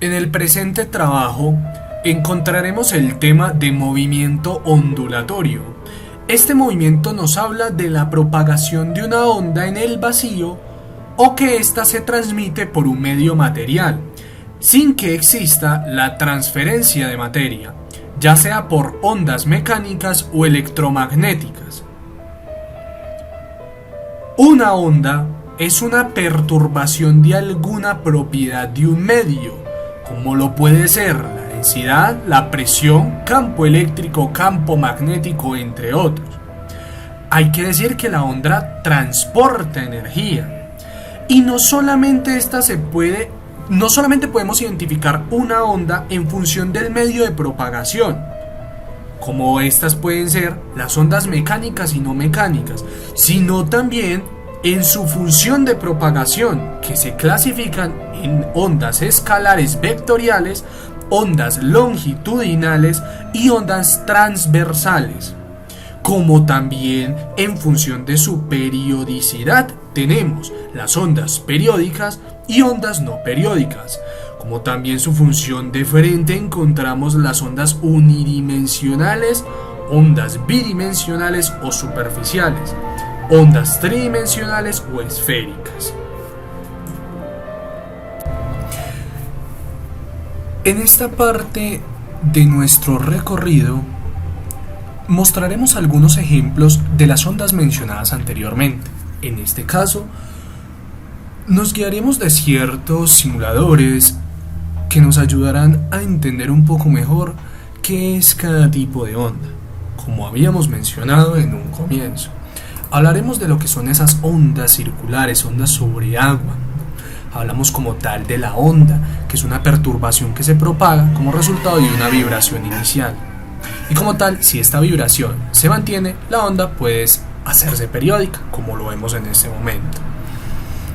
En el presente trabajo encontraremos el tema de movimiento ondulatorio. Este movimiento nos habla de la propagación de una onda en el vacío o que ésta se transmite por un medio material, sin que exista la transferencia de materia, ya sea por ondas mecánicas o electromagnéticas. Una onda es una perturbación de alguna propiedad de un medio, como lo puede ser la densidad, la presión, campo eléctrico, campo magnético, entre otros. Hay que decir que la onda transporta energía, y no solamente podemos identificar una onda en función del medio de propagación, como estas pueden ser las ondas mecánicas y no mecánicas, sino también en su función de propagación, que se clasifican en ondas escalares vectoriales, ondas longitudinales y ondas transversales, como también en función de su periodicidad tenemos las ondas periódicas y ondas no periódicas, como también su función diferente encontramos las ondas unidimensionales, ondas bidimensionales o superficiales, ondas tridimensionales o esféricas. En esta parte de nuestro recorrido mostraremos algunos ejemplos de las ondas mencionadas anteriormente. En este caso, nos guiaremos de ciertos simuladores que nos ayudarán a entender un poco mejor qué es cada tipo de onda, como habíamos mencionado en un comienzo. Hablaremos de lo que son esas ondas circulares, ondas sobre agua. Hablamos como tal de la onda, que es una perturbación que se propaga como resultado de una vibración inicial. Y como tal, si esta vibración se mantiene, la onda puede hacerse periódica, como lo vemos en este momento.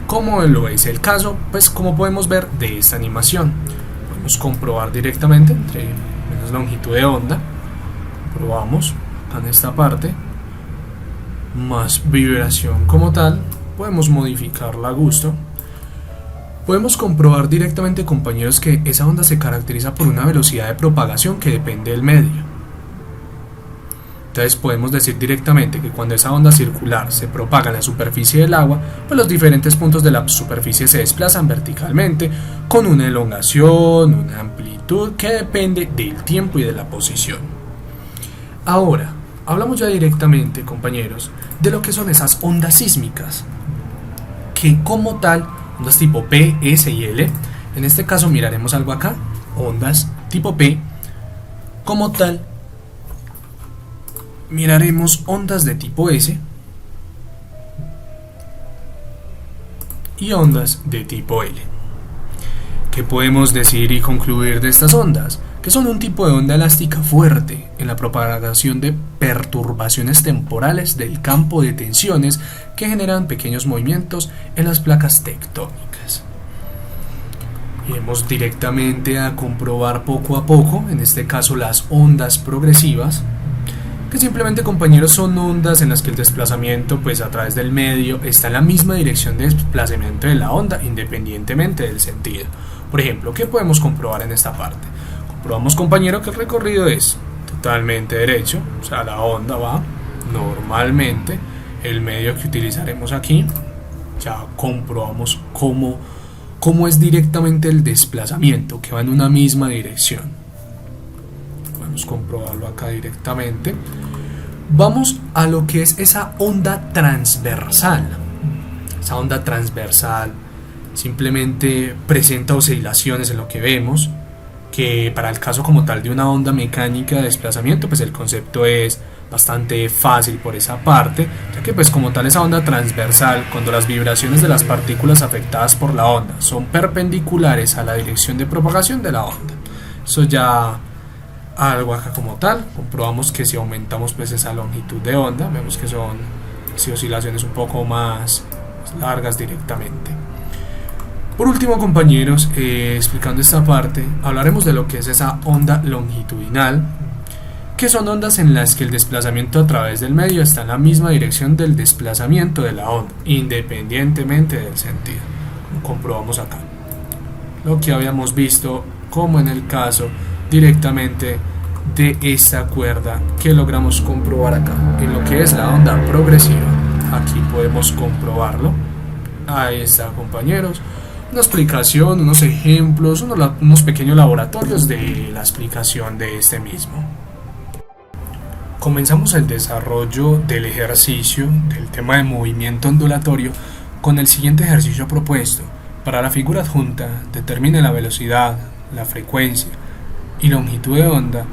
Como lo es el caso, pues como podemos ver de esta animación, podemos comprobar directamente entre menos longitud de onda, probamos en esta parte, más vibración como tal, podemos modificarla a gusto. Podemos comprobar directamente, compañeros, que esa onda se caracteriza por una velocidad de propagación que depende del medio. Entonces podemos decir directamente que cuando esa onda circular se propaga en la superficie del agua, pues los diferentes puntos de la superficie se desplazan verticalmente con una elongación, una amplitud que depende del tiempo y de la posición. Ahora, hablamos ya directamente, compañeros, de lo que son esas ondas sísmicas, que como tal, ondas tipo P, S y L, en este caso miraremos algo acá, ondas tipo P, como tal, miraremos ondas de tipo S y ondas de tipo L. ¿Qué podemos decir y concluir de estas ondas? Que son un tipo de onda elástica fuerte en la propagación de perturbaciones temporales del campo de tensiones que generan pequeños movimientos en las placas tectónicas. Iremos directamente a comprobar poco a poco, en este caso las ondas progresivas, que simplemente, compañeros, son ondas en las que el desplazamiento pues a través del medio está en la misma dirección de desplazamiento de la onda independientemente del sentido. Por ejemplo, ¿qué podemos comprobar en esta parte? Comprobamos, compañero, que el recorrido es totalmente derecho, o sea, la onda va normalmente, el medio que utilizaremos aquí, ya comprobamos cómo es directamente el desplazamiento, que va en una misma dirección. Podemos comprobarlo acá directamente. Vamos a lo que es esa onda transversal. Esa onda transversal simplemente presenta oscilaciones en lo que vemos, que para el caso como tal de una onda mecánica de desplazamiento, pues el concepto es bastante fácil por esa parte, ya que pues como tal esa onda transversal, cuando las vibraciones de las partículas afectadas por la onda son perpendiculares a la dirección de propagación de la onda, eso ya algo acá como tal, comprobamos que si aumentamos pues esa longitud de onda, vemos que son oscilaciones un poco más largas directamente. Por último, compañeros, explicando esta parte, hablaremos de lo que es esa onda longitudinal, que son ondas en las que el desplazamiento a través del medio está en la misma dirección del desplazamiento de la onda, independientemente del sentido. Comprobamos acá lo que habíamos visto como en el caso directamente de esta cuerda que logramos comprobar acá en lo que es la onda progresiva. Aquí podemos comprobarlo. Ahí está, compañeros, una explicación, unos ejemplos, unos pequeños laboratorios de la explicación de este mismo. Comenzamos el desarrollo del ejercicio del tema de movimiento ondulatorio con el siguiente ejercicio propuesto. Para la figura adjunta, determine la velocidad, la frecuencia y longitud de onda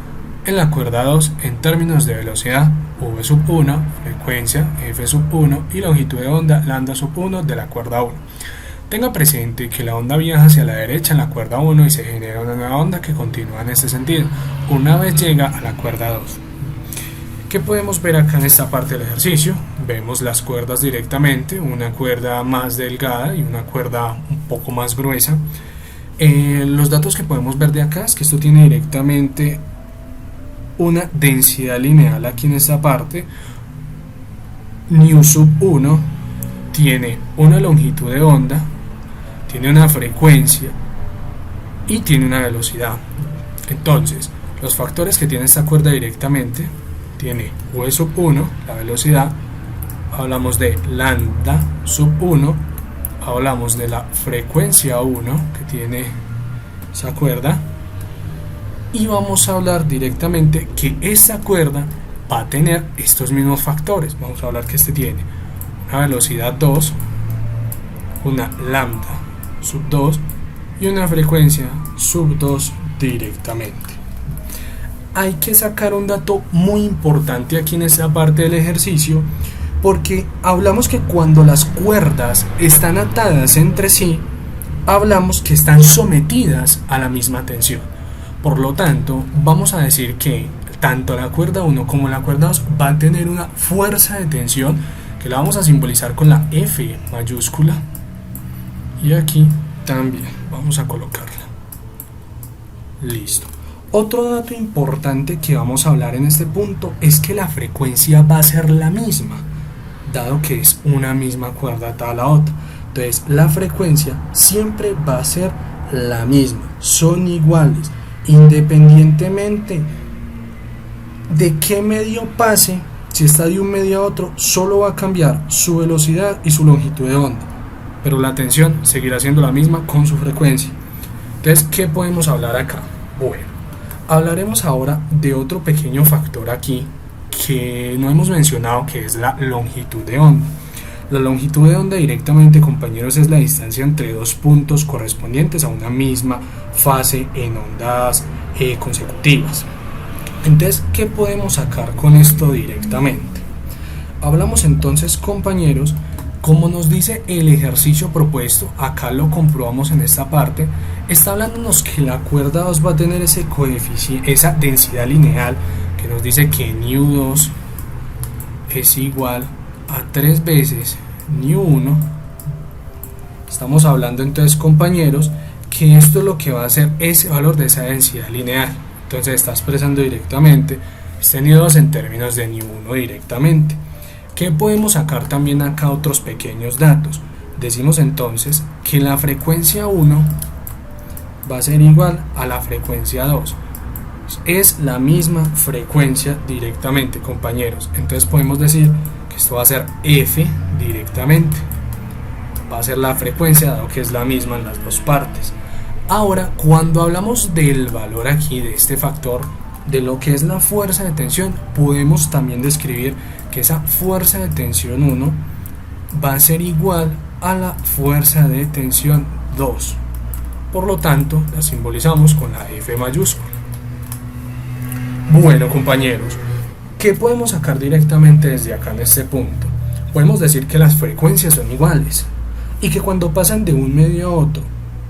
en la cuerda 2 en términos de velocidad v1, frecuencia f1 y longitud de onda λ1 de la cuerda 1. Tenga presente que la onda viaja hacia la derecha en la cuerda 1 y se genera una nueva onda que continúa en este sentido una vez llega a la cuerda 2. ¿Qué podemos ver acá en esta parte del ejercicio? Vemos las cuerdas directamente, una cuerda más delgada y una cuerda un poco más gruesa. Los datos que podemos ver de acá es que esto tiene directamente una densidad lineal aquí en esta parte, nu1, tiene una longitud de onda, tiene una frecuencia y tiene una velocidad. Entonces, los factores que tiene esta cuerda directamente, tiene v1, la velocidad, hablamos de λ1, hablamos de la frecuencia 1 que tiene esa cuerda, y vamos a hablar directamente que esta cuerda va a tener estos mismos factores. Vamos a hablar que este tiene una velocidad 2, una lambda sub 2 y una frecuencia sub 2 directamente. Hay que sacar un dato muy importante aquí en esta parte del ejercicio, porque hablamos que cuando las cuerdas están atadas entre sí, hablamos que están sometidas a la misma tensión. Por lo tanto, vamos a decir que tanto la cuerda 1 como la cuerda 2 va a tener una fuerza de tensión que la vamos a simbolizar con la F mayúscula, y aquí también vamos a colocarla. Listo. Otro dato importante que vamos a hablar en este punto es que la frecuencia va a ser la misma, dado que es una misma cuerda atada a la otra. Entonces la frecuencia siempre va a ser la misma, son iguales, independientemente de qué medio pase. Si está de un medio a otro, solo va a cambiar su velocidad y su longitud de onda, pero la tensión seguirá siendo la misma con su frecuencia. Entonces, ¿qué podemos hablar acá? Bueno, hablaremos ahora de otro pequeño factor aquí que no hemos mencionado, que es la longitud de onda. La longitud de onda directamente, compañeros, es la distancia entre dos puntos correspondientes a una misma fase en ondas consecutivas. Entonces, ¿qué podemos sacar con esto directamente? Hablamos entonces, compañeros, como nos dice el ejercicio propuesto, acá lo comprobamos en esta parte, está hablándonos que la cuerda 2 va a tener ese coeficiente, esa densidad lineal, que nos dice que nu2 es igual a 3 veces nu1. Estamos hablando entonces, compañeros, que esto es lo que va a ser ese valor de esa densidad lineal. Entonces está expresando directamente este nu2 en términos de nu1 directamente. ¿Qué podemos sacar también acá? Otros pequeños datos. Decimos entonces que la frecuencia 1 va a ser igual a la frecuencia 2. Es la misma frecuencia directamente, compañeros. Entonces podemos decir que esto va a ser F directamente. Va a ser la frecuencia, dado que es la misma en las dos partes. Ahora, cuando hablamos del valor aquí de este factor, de lo que es la fuerza de tensión, podemos también describir que esa fuerza de tensión 1 va a ser igual a la fuerza de tensión 2. Por lo tanto, la simbolizamos con la F mayúscula. Bueno, compañeros, ¿qué podemos sacar directamente desde acá en este punto? Podemos decir que las frecuencias son iguales y que cuando pasan de un medio a otro,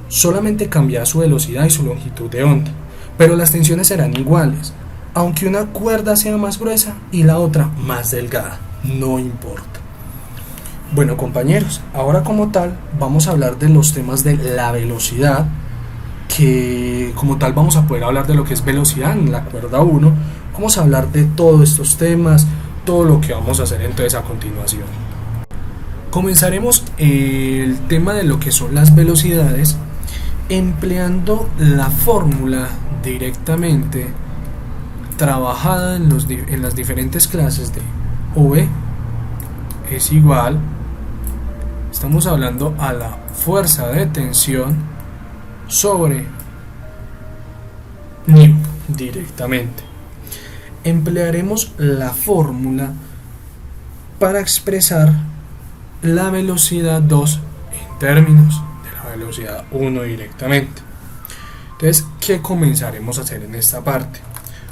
solamente cambia su velocidad y su longitud de onda, pero las tensiones serán iguales, aunque una cuerda sea más gruesa y la otra más delgada, no importa. Bueno, compañeros, ahora como tal vamos a hablar de los temas de la velocidad, que como tal vamos a poder hablar de lo que es velocidad en la cuerda 1, vamos a hablar de todos estos temas, todo lo que vamos a hacer entonces a continuación. Comenzaremos el tema de lo que son las velocidades, Empleando la fórmula directamente trabajada en las diferentes clases de V es igual, estamos hablando a la fuerza de tensión sobre nu directamente. Emplearemos la fórmula para expresar la velocidad 2 en términos de la velocidad 1 directamente. Entonces, ¿qué comenzaremos a hacer en esta parte?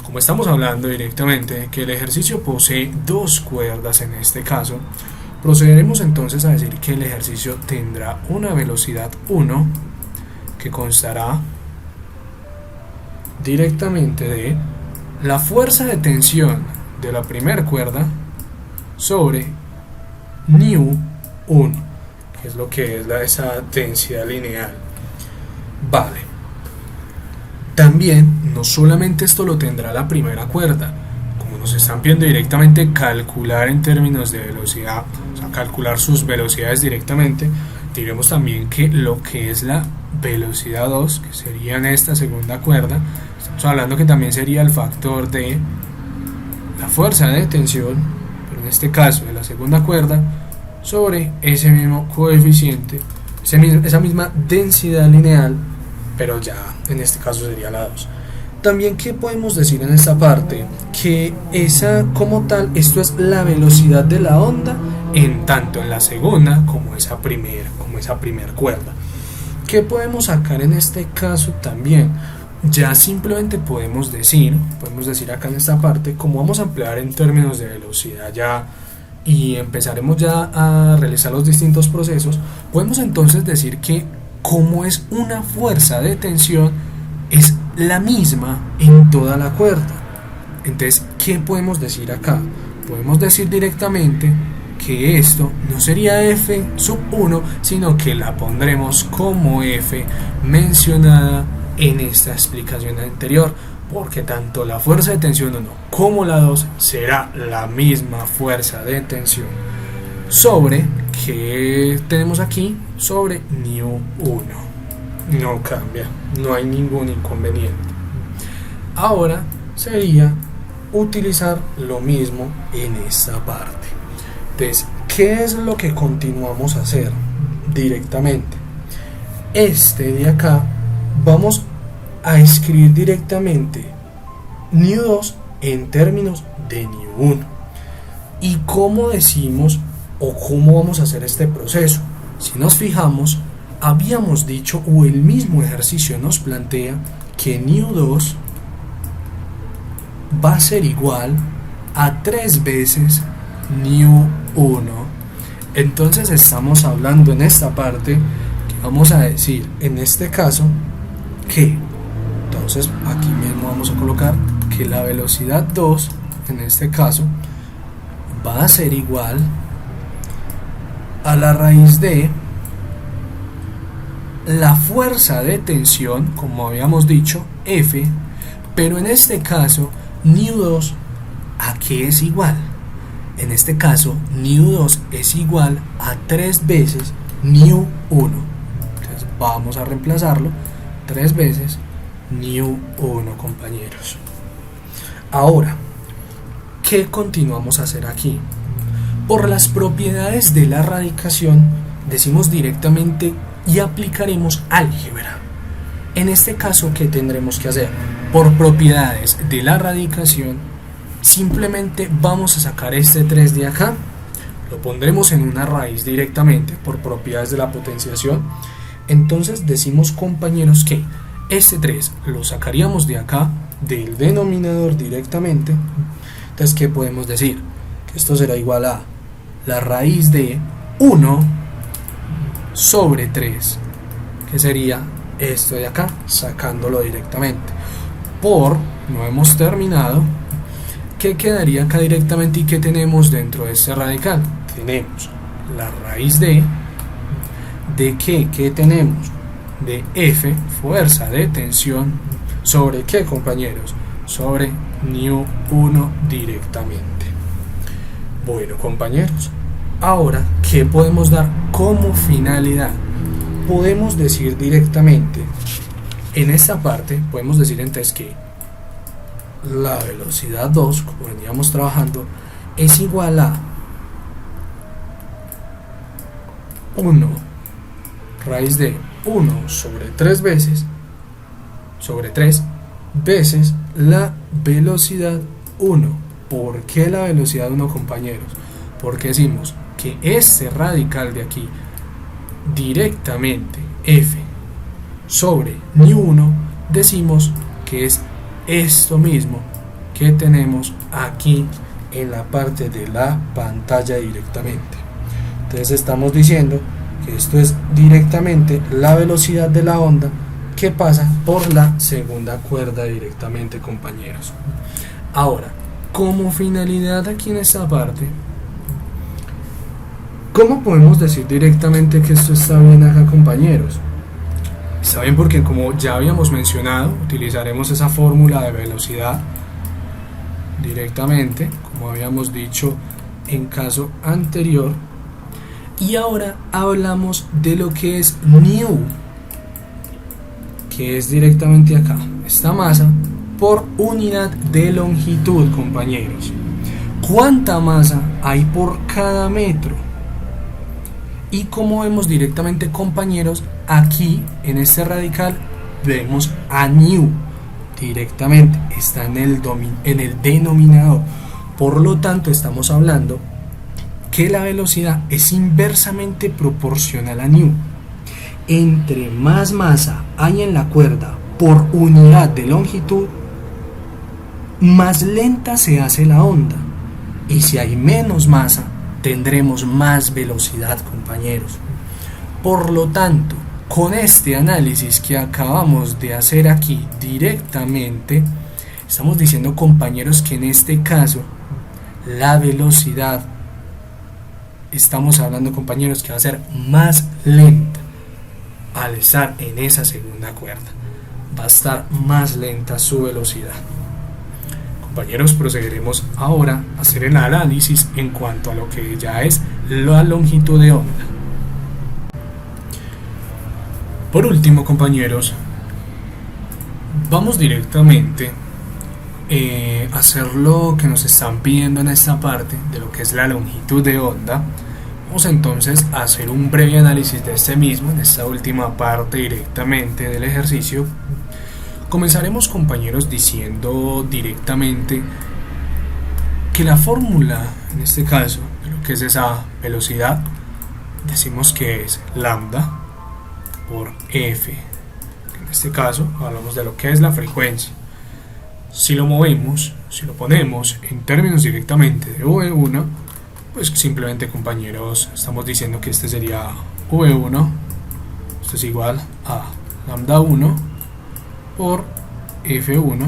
Como estamos hablando directamente de que el ejercicio posee dos cuerdas en este caso, procederemos entonces a decir que el ejercicio tendrá una velocidad 1 que constará directamente de la fuerza de tensión de la primera cuerda sobre nu 1, que es lo que es esa densidad lineal. Vale. También, no solamente esto lo tendrá la primera cuerda, como nos están pidiendo directamente calcular en términos de velocidad, o sea, calcular sus velocidades directamente, diremos también que lo que es la velocidad 2, que sería en esta segunda cuerda, estamos hablando que también sería el factor de la fuerza de tensión, pero en este caso de la segunda cuerda, sobre ese mismo coeficiente, esa misma densidad lineal, pero ya en este caso sería la 2. También, ¿qué podemos decir en esta parte? Que esa como tal, esto es la velocidad de la onda en tanto en la segunda como esa primera cuerda. ¿Qué podemos sacar en este caso también? Ya simplemente podemos decir acá en esta parte, como vamos a emplear en términos de velocidad ya y empezaremos ya a realizar los distintos procesos, podemos entonces decir que como es una fuerza de tensión, es la misma en toda la cuerda. Entonces, ¿qué podemos decir acá? Podemos decir directamente que esto no sería F sub 1, sino que la pondremos como F mencionada en esta explicación anterior, porque tanto la fuerza de tensión 1 como la 2 será la misma fuerza de tensión sobre, que tenemos aquí, sobre nu 1. No cambia, no hay ningún inconveniente. Ahora sería utilizar lo mismo en esta parte. Entonces, ¿qué es lo que continuamos a hacer directamente? Este de acá vamos a escribir directamente nu 2 en términos de nu 1. ¿Y cómo decimos o cómo vamos a hacer este proceso? Si nos fijamos, habíamos dicho, o el mismo ejercicio nos plantea, que nu 2 va a ser igual a 3 veces nu 1. Entonces estamos hablando en esta parte que vamos a decir en este caso que, entonces aquí mismo vamos a colocar que la velocidad 2 en este caso va a ser igual a la raíz de la fuerza de tensión, como habíamos dicho, F, pero en este caso nu 2 ¿a qué es igual? En este caso nu 2 es igual a 3 veces nu 1. Entonces vamos a reemplazarlo 3 veces nu 1, compañeros. Ahora, ¿qué continuamos a hacer aquí? Por las propiedades de la radicación, decimos directamente y aplicaremos álgebra. En este caso, ¿qué tendremos que hacer? Por propiedades de la radicación, simplemente vamos a sacar este 3 de acá, lo pondremos en una raíz directamente por propiedades de la potenciación. Entonces decimos, compañeros, que este 3 lo sacaríamos de acá, del denominador directamente. Entonces, ¿qué podemos decir? Que esto será igual a la raíz de 1 sobre 3, que sería esto de acá, sacándolo directamente. Por, no hemos terminado, ¿qué quedaría acá directamente y qué tenemos dentro de este radical? Tenemos la raíz de ¿qué tenemos? De F, fuerza de tensión, sobre ¿qué, compañeros? Sobre nu 1 directamente. Bueno, compañeros, ahora, ¿qué podemos dar como finalidad? Podemos decir directamente En esta parte podemos decir entonces que la velocidad 2, como veníamos trabajando, es igual a 1 raíz de 1 sobre 3 veces, sobre 3 veces la velocidad 1. ¿Por qué la velocidad 1, compañeros? Porque decimos que este radical de aquí, directamente f sobre nu1, decimos que es esto mismo que tenemos aquí en la parte de la pantalla directamente. Entonces estamos diciendo que esto es directamente la velocidad de la onda que pasa por la segunda cuerda directamente, compañeros. Ahora, como finalidad aquí en esta parte, ¿cómo podemos decir directamente que esto está bien acá, compañeros? Está bien porque, como ya habíamos mencionado, utilizaremos esa fórmula de velocidad directamente, como habíamos dicho en caso anterior. Y ahora hablamos de lo que es nu, que es directamente acá, esta masa por unidad de longitud, compañeros. ¿Cuánta masa hay por cada metro? Y como vemos directamente, compañeros, aquí en este radical vemos a nu directamente, está en el denominador. Por lo tanto, estamos hablando que la velocidad es inversamente proporcional a nu. Entre más masa hay en la cuerda por unidad de longitud, más lenta se hace la onda. Y si hay menos masa, tendremos más velocidad, compañeros. Por lo tanto, con este análisis que acabamos de hacer aquí directamente, estamos diciendo, compañeros, que en este caso la velocidad, estamos hablando, compañeros, que va a ser más lenta al estar en esa segunda cuerda. Va a estar más lenta su velocidad. Compañeros, procederemos ahora a hacer el análisis en cuanto a lo que ya es la longitud de onda. Por último, compañeros, vamos directamente a hacer lo que nos están pidiendo en esta parte de lo que es la longitud de onda. Vamos entonces a hacer un breve análisis de este mismo, en esta última parte directamente del ejercicio. Comenzaremos, compañeros, diciendo directamente que la fórmula, en este caso, de lo que es esa velocidad, decimos que es lambda por f. En este caso, hablamos de lo que es la frecuencia. Si lo movemos, si lo ponemos en términos directamente de V1, pues simplemente, compañeros, estamos diciendo que este sería V1, esto es igual a lambda 1 por F1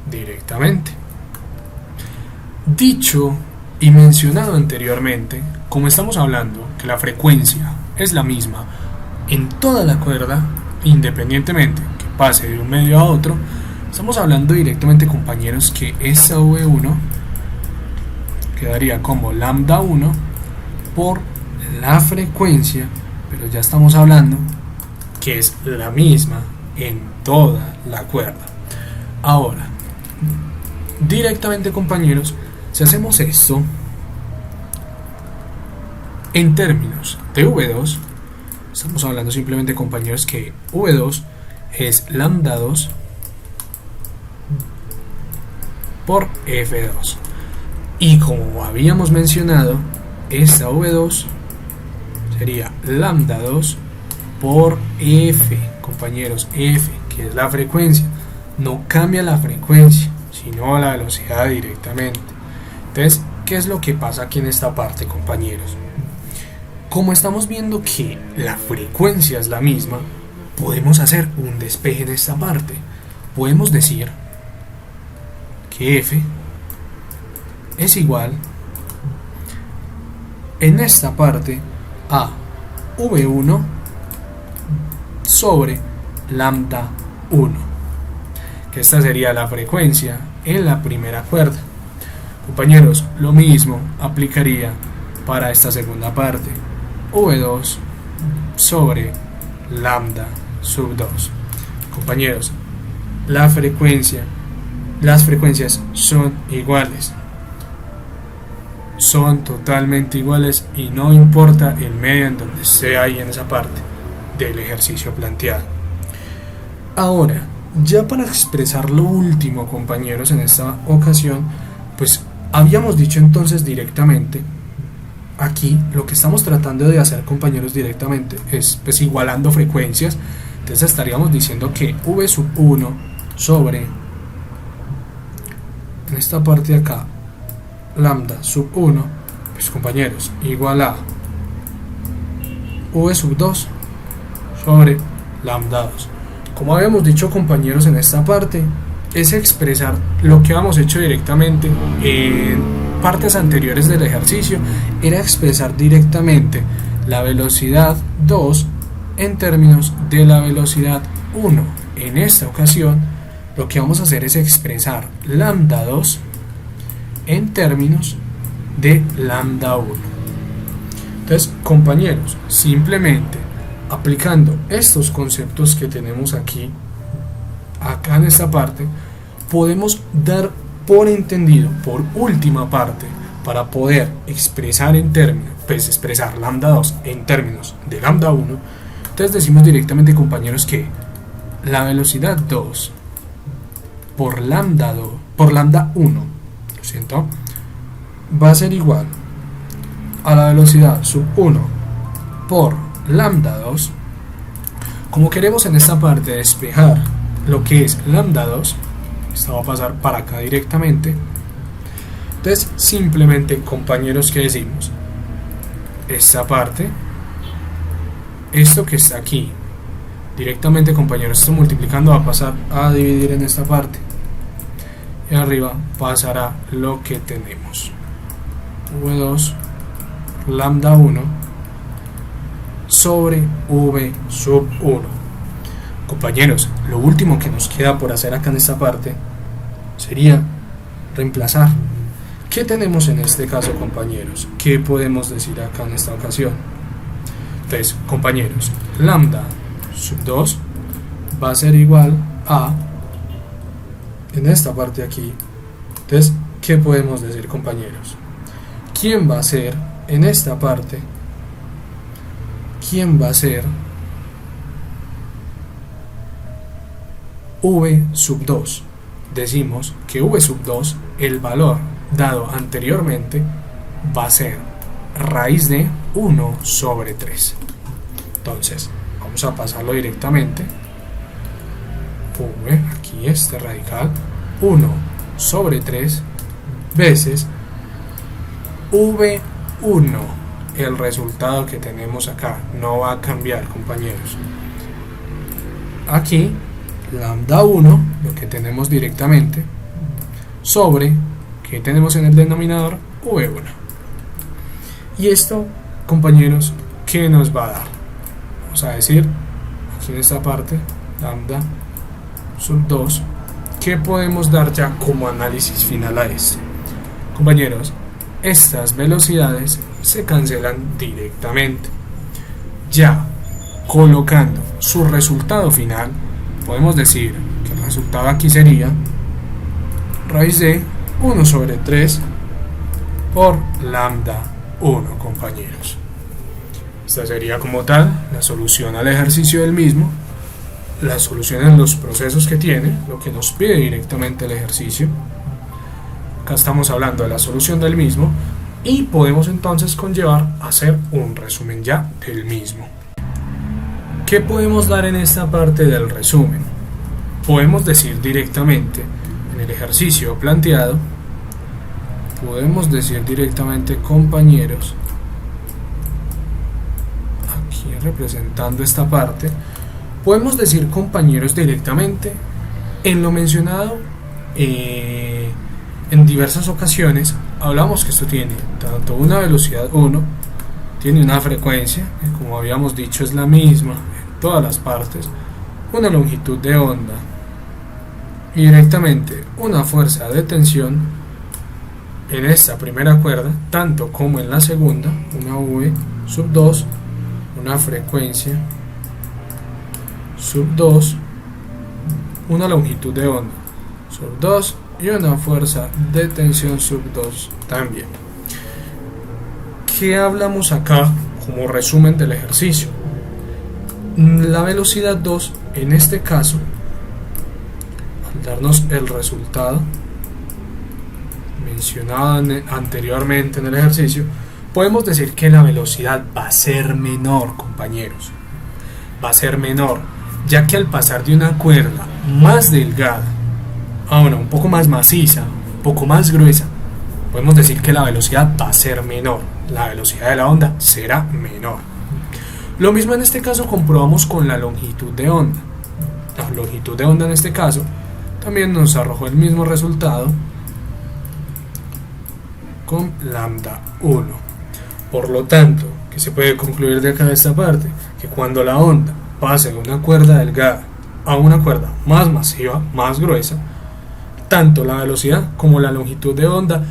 directamente. Dicho y mencionado anteriormente, como estamos hablando que la frecuencia es la misma en toda la cuerda, independientemente que pase de un medio a otro, estamos hablando directamente, compañeros, que esa V1 quedaría como lambda 1 por la frecuencia, pero ya estamos hablando que es la misma en toda la cuerda. Ahora, directamente, compañeros, si hacemos esto en términos de V2, estamos hablando simplemente, compañeros, que V2 es lambda 2 por F2. Y como habíamos mencionado, esta V2 sería lambda 2 por F, compañeros, F, que es la frecuencia. No cambia la frecuencia, sino la velocidad directamente. Entonces, ¿qué es lo que pasa aquí en esta parte, compañeros? Como estamos viendo que la frecuencia es la misma, podemos hacer un despeje en esta parte. Podemos decir que F es igual en esta parte a V1 sobre lambda 1, que esta sería la frecuencia en la primera cuerda. Compañeros, lo mismo aplicaría para esta segunda parte, V2 sobre lambda sub 2. Compañeros, las frecuencias son iguales. Son totalmente iguales y no importa el medio en donde esté ahí en esa parte del ejercicio planteado. Ahora, ya para expresar lo último, compañeros, en esta ocasión, pues habíamos dicho entonces directamente, aquí lo que estamos tratando de hacer, compañeros, directamente es pues igualando frecuencias. Entonces estaríamos diciendo que v sub 1 sobre, en esta parte de acá, lambda sub 1, pues compañeros, igual a v sub 2 sobre lambda 2. Como habíamos dicho, compañeros, en esta parte es expresar lo que habíamos hecho directamente en partes anteriores del ejercicio, era expresar directamente la velocidad 2 en términos de la velocidad 1. En esta ocasión lo que vamos a hacer es expresar lambda 2 en términos de lambda 1. Entonces, compañeros, simplemente aplicando estos conceptos que tenemos aquí, acá en esta parte, podemos dar por entendido, por última parte, para poder expresar en términos, pues expresar lambda 2 en términos de lambda 1. Entonces decimos directamente, compañeros, que la velocidad 2 por lambda 1, lo siento, va a ser igual a la velocidad sub 1 por lambda 2. Como queremos en esta parte despejar lo que es lambda 2, esto va a pasar para acá directamente. Entonces simplemente, compañeros, que decimos, esta parte, esto que está aquí directamente, compañeros, esto multiplicando va a pasar a dividir en esta parte y arriba pasará lo que tenemos, v2 lambda 1 sobre v sub 1. Compañeros, lo último que nos queda por hacer acá en esta parte sería reemplazar. ¿Qué tenemos en este caso, compañeros? ¿Qué podemos decir acá en esta ocasión? Entonces, compañeros, lambda sub 2 va a ser igual a, en esta parte aquí, entonces, ¿qué podemos decir, compañeros? ¿Quién va a ser en esta parte? ¿Quién va a ser v sub 2? Decimos que v sub 2, el valor dado anteriormente, va a ser raíz de 1 sobre 3. Entonces, vamos a pasarlo directamente. V, aquí este radical, 1 sobre 3 veces V1. El resultado que tenemos acá no va a cambiar, compañeros. Aquí, lambda 1, lo que tenemos directamente, sobre, que tenemos en el denominador, V1. Y esto, compañeros, ¿qué nos va a dar? Vamos a decir, aquí en esta parte, lambda sub 2, ¿qué podemos dar ya como análisis final a este? Compañeros, estas velocidades se cancelan directamente. Ya colocando su resultado final, podemos decir que el resultado aquí sería raíz de 1 sobre 3 por lambda 1, compañeros. Esta sería como tal la solución al ejercicio del mismo, la solución en los procesos que tiene, lo que nos pide directamente el ejercicio. Acá estamos hablando de la solución del mismo y podemos entonces conllevar a hacer un resumen ya del mismo. ¿Qué podemos dar en esta parte del resumen? Podemos decir directamente en el ejercicio planteado, podemos decir directamente, compañeros, aquí representando esta parte, podemos decir, compañeros, directamente en lo mencionado en diversas ocasiones. Hablamos que esto tiene tanto una velocidad 1, tiene una frecuencia, que como habíamos dicho es la misma en todas las partes, una longitud de onda y directamente una fuerza de tensión en esta primera cuerda, tanto como en la segunda, una V sub 2, una frecuencia sub 2, una longitud de onda sub 2 y una fuerza de tensión sub 2 también. ¿Qué hablamos acá como resumen del ejercicio? La velocidad 2, en este caso, al darnos el resultado mencionado anteriormente en el ejercicio, podemos decir que la velocidad va a ser menor, compañeros. Va a ser menor, ya que al pasar de una cuerda más delgada a una un poco más maciza, un poco más gruesa, podemos decir que la velocidad va a ser menor. La velocidad de la onda será menor. Lo mismo en este caso comprobamos con la longitud de onda. La longitud de onda en este caso también nos arrojó el mismo resultado con lambda 1. Por lo tanto, ¿qué se puede concluir de acá de esta parte? Que cuando la onda pase de una cuerda delgada a una cuerda más masiva, más gruesa, tanto la velocidad como la longitud de onda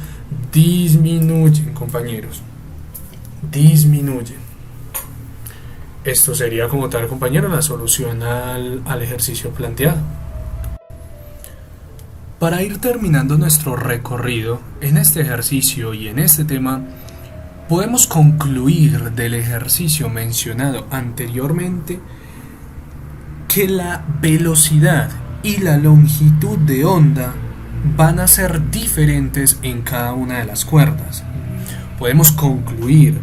disminuyen, compañeros. Disminuyen. Esto sería como tal, compañero, la solución al ejercicio planteado. Para ir terminando nuestro recorrido en este ejercicio y en este tema, podemos concluir del ejercicio mencionado anteriormente que la velocidad y la longitud de onda van a ser diferentes en cada una de las cuerdas. Podemos concluir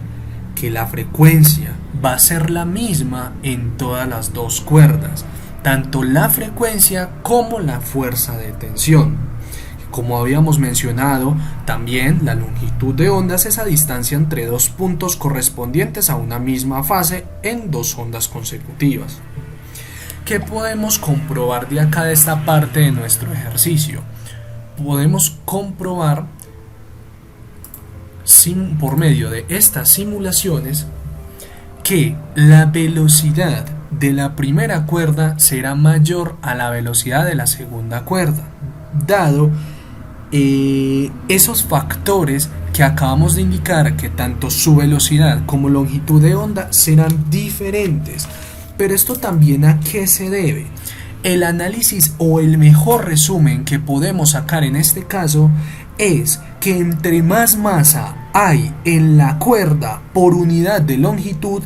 que la frecuencia va a ser la misma en todas las dos cuerdas, tanto la frecuencia como la fuerza de tensión. Como habíamos mencionado, también la longitud de onda es esa distancia entre dos puntos correspondientes a una misma fase en dos ondas consecutivas. ¿Qué podemos comprobar de acá de esta parte de nuestro ejercicio? Podemos comprobar por medio de estas simulaciones que la velocidad de la primera cuerda será mayor a la velocidad de la segunda cuerda, dado esos factores que acabamos de indicar, que tanto su velocidad como longitud de onda serán diferentes. Pero esto también, ¿a qué se debe? El análisis o el mejor resumen que podemos sacar en este caso es que entre más masa hay en la cuerda por unidad de longitud,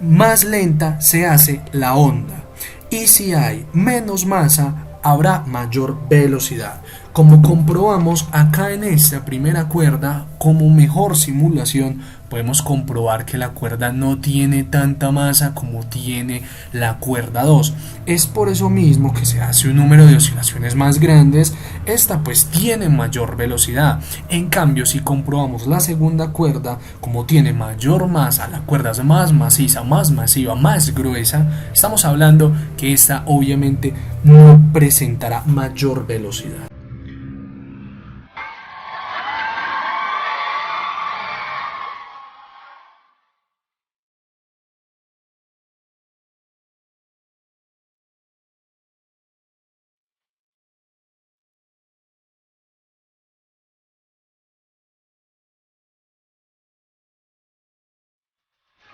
más lenta se hace la onda. Y si hay menos masa, habrá mayor velocidad. Como comprobamos acá en esta primera cuerda, como mejor simulación, podemos comprobar que la cuerda no tiene tanta masa como tiene la cuerda 2. Es por eso mismo que se hace un número de oscilaciones más grandes. Esta pues tiene mayor velocidad. En cambio, si comprobamos la segunda cuerda, como tiene mayor masa, la cuerda es más maciza, más masiva, más gruesa, estamos hablando que esta obviamente no presentará mayor velocidad.